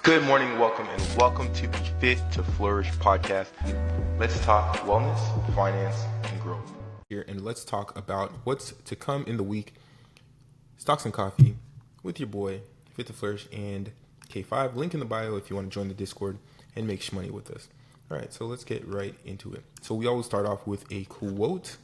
Good morning, welcome to the Fit to Flourish podcast. Let's talk wellness, finance, and growth. Here, and let's talk about what's to come in the week. Stocks and coffee with your boy, Fit to Flourish and K5. Link in the bio if you want to join the Discord and make money with us. All right, so let's get right into it. So we always start off with a quote.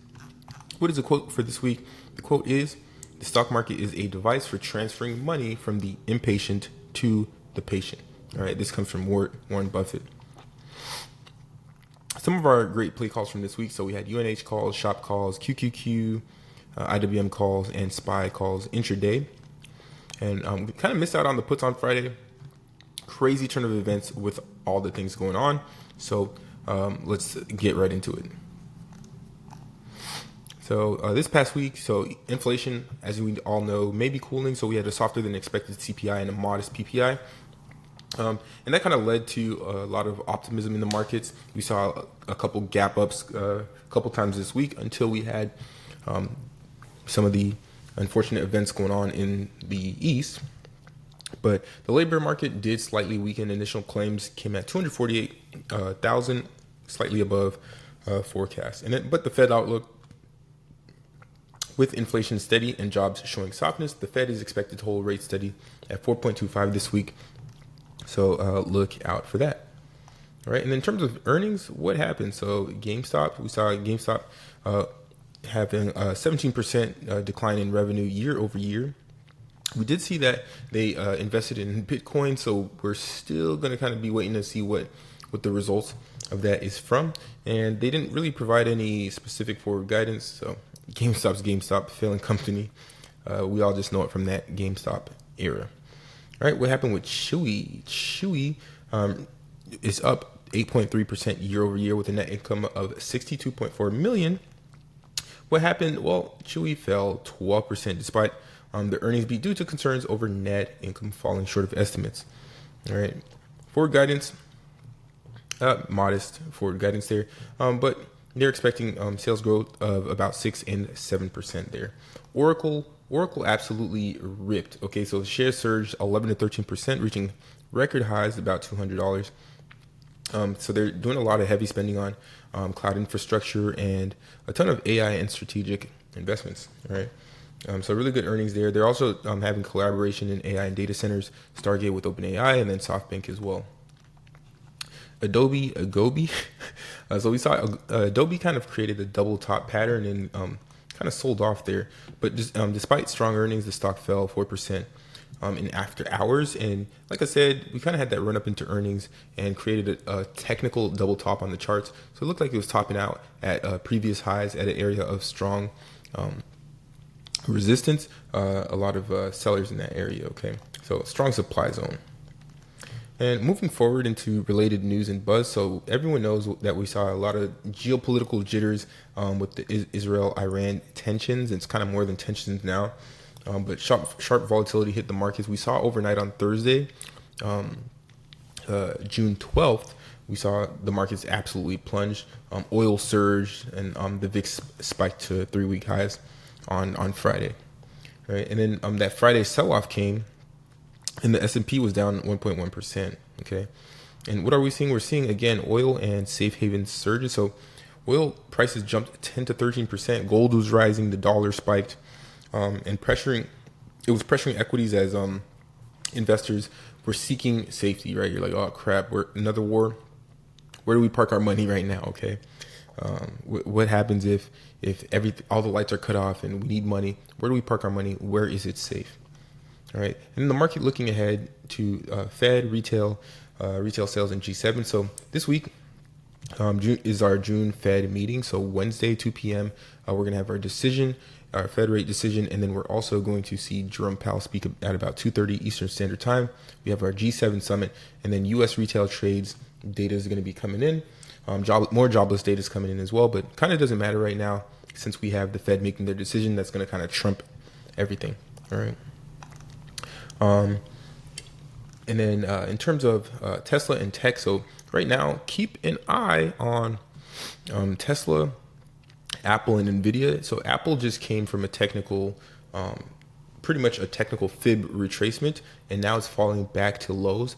What is the quote for this week? The quote is, "The stock market is a device for transferring money from the impatient to the patient." All right, this comes from Warren Buffett. Some of our great play calls from this week. So we had UNH calls, shop calls, QQQ, IWM calls, and SPY calls intraday. And we kind of missed out on the puts on Friday. Crazy turn of events with all the things going on. So let's get right into it. So this past week, so inflation, as we all know, may be cooling. So we had a softer than expected CPI and a modest PPI. And that kind of led to a lot of optimism in the markets. We saw a couple gap ups a couple times this week until we had some of the unfortunate events going on in the East. But the labor market did slightly weaken. Initial claims came at 248,000, slightly above forecast. But the Fed outlook, with inflation steady and jobs showing softness, the Fed is expected to hold rates steady at 4.25 this week. So look out for that. All right. And in terms of earnings, what happened? So GameStop, we saw GameStop having a 17% decline in revenue year over year. We did see that they invested in Bitcoin. So we're still going to kind of be waiting to see what the results of that is from. And they didn't really provide any specific forward guidance. So GameStop's GameStop, failing company. We all just know it from that GameStop era. All right, what happened with Chewy? Chewy is up 8.3% year over year with a net income of $62.4 million. What happened? Well, Chewy fell 12% despite the earnings beat due to concerns over net income falling short of estimates. All right, forward guidance, modest forward guidance there, but they're expecting sales growth of about 6 and 7% there. Oracle absolutely ripped. Okay, so shares surged 11 to 13%, reaching record highs about $200. So they're doing a lot of heavy spending on cloud infrastructure and a ton of AI and strategic investments. All right, so really good earnings there. They're also having collaboration in AI and data centers, Stargate with OpenAI, and then SoftBank as well. Adobe. So we saw Adobe kind of created a double top pattern and kind of sold off there. But just, despite strong earnings, the stock fell 4% in after hours. And like I said, we kind of had that run up into earnings and created a technical double top on the charts. So it looked like it was topping out at previous highs at an area of strong resistance. A lot of sellers in that area. Okay, so strong supply zone. And moving forward into related news and buzz, so everyone knows that we saw a lot of geopolitical jitters with the Israel-Iran tensions. It's kind of more than tensions now, but sharp volatility hit the markets. We saw overnight on Thursday, June 12th, we saw the markets absolutely plunge. Oil surged, and the VIX spiked to 3-week highs on Friday. Right, and then that Friday sell-off came, and the S&P was down 1.1%. Okay, and what are we seeing? We're seeing again oil and safe haven surges. So oil prices jumped 10 to 13%. Gold was rising. The dollar spiked, and it was pressuring equities as investors were seeking safety. Right, you're like, oh crap, we're another war. Where do we park our money right now? Okay, what happens if all the lights are cut off and we need money? Where do we park our money? Where is it safe? All right, and the market looking ahead to Fed, retail sales, and G7. So this week June is our June Fed meeting. So Wednesday, 2 p.m., we're going to have our decision, our Fed rate decision, and then we're also going to see Jerome Powell speak at about 2:30 Eastern Standard Time. We have our G7 summit, and then U.S. retail trades data is going to be coming in. More jobless data is coming in as well, but kind of doesn't matter right now since we have the Fed making their decision. That's going to kind of trump everything. All right. And then in terms of Tesla and tech, so right now, keep an eye on Tesla, Apple, and NVIDIA. So Apple just came from a technical, pretty much a technical fib retracement, and now it's falling back to lows.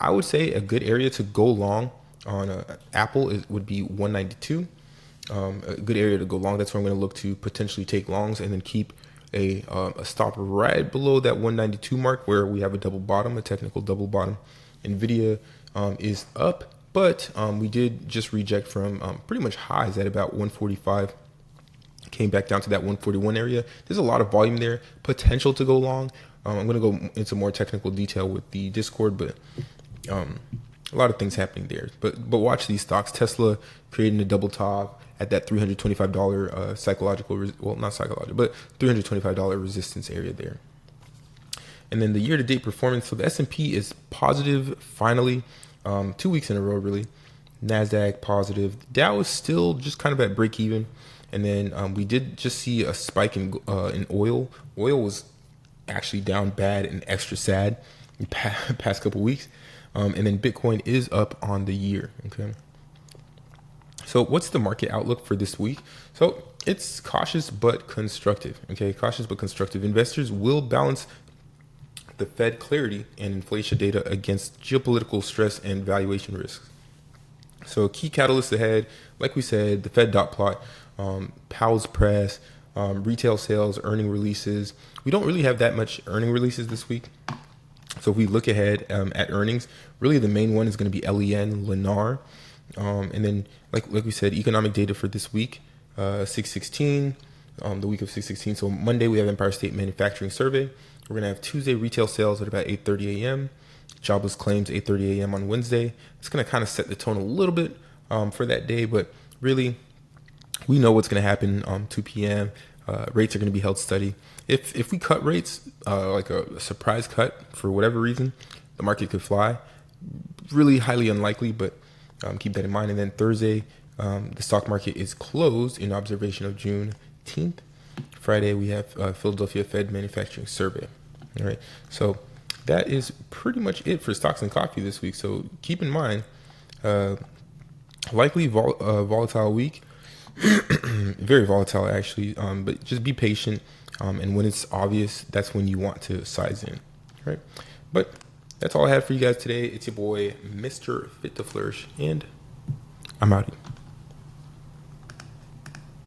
I would say a good area to go long on Apple would be 192. A good area to go long. That's where I'm going to look to potentially take longs and then keep a stop right below that 192 mark where we have a double bottom, a technical double bottom. Nvidia is up, but we did just reject from pretty much highs at about 145. Came back down to that 141 area. There's a lot of volume there, potential to go long. I'm going to go into more technical detail with the Discord, but a lot of things happening there. But watch these stocks. Tesla creating a double top at that $325 not psychological, but $325 resistance area there. And then the year-to-date performance. So the S&P is positive finally, 2 weeks in a row really. NASDAQ positive. Dow is still just kind of at break even. And then we did just see a spike in oil. Oil was actually down bad and extra sad in past couple weeks. And then Bitcoin is up on the year. Okay. So what's the market outlook for this week? So it's cautious but constructive. Okay. Cautious but constructive. Investors will balance the Fed clarity and inflation data against geopolitical stress and valuation risks. So key catalysts ahead, like we said, the Fed dot plot, Powell's press, retail sales, earning releases. We don't really have that much earning releases this week. So if we look ahead at earnings, really the main one is going to be LEN, Lennar. And then, like we said, economic data for this week, 6/16, the week of 6/16. So Monday, we have Empire State Manufacturing Survey. We're going to have Tuesday retail sales at about 8:30 a.m., jobless claims 8:30 a.m. on Wednesday. It's going to kind of set the tone a little bit for that day, but really, we know what's going to happen 2 p.m. Rates are going to be held steady. If we cut rates, like a surprise cut for whatever reason, the market could fly. Really highly unlikely, but keep that in mind. And then Thursday, the stock market is closed in observation of Juneteenth. Friday, we have Philadelphia Fed Manufacturing Survey. All right, so that is pretty much it for stocks and coffee this week. So keep in mind, likely volatile week. Very volatile actually, but just be patient, and when it's obvious, that's when you want to size in, right? But that's all I have for you guys today. It's your boy Mr. Fit to Flourish, and I'm out here.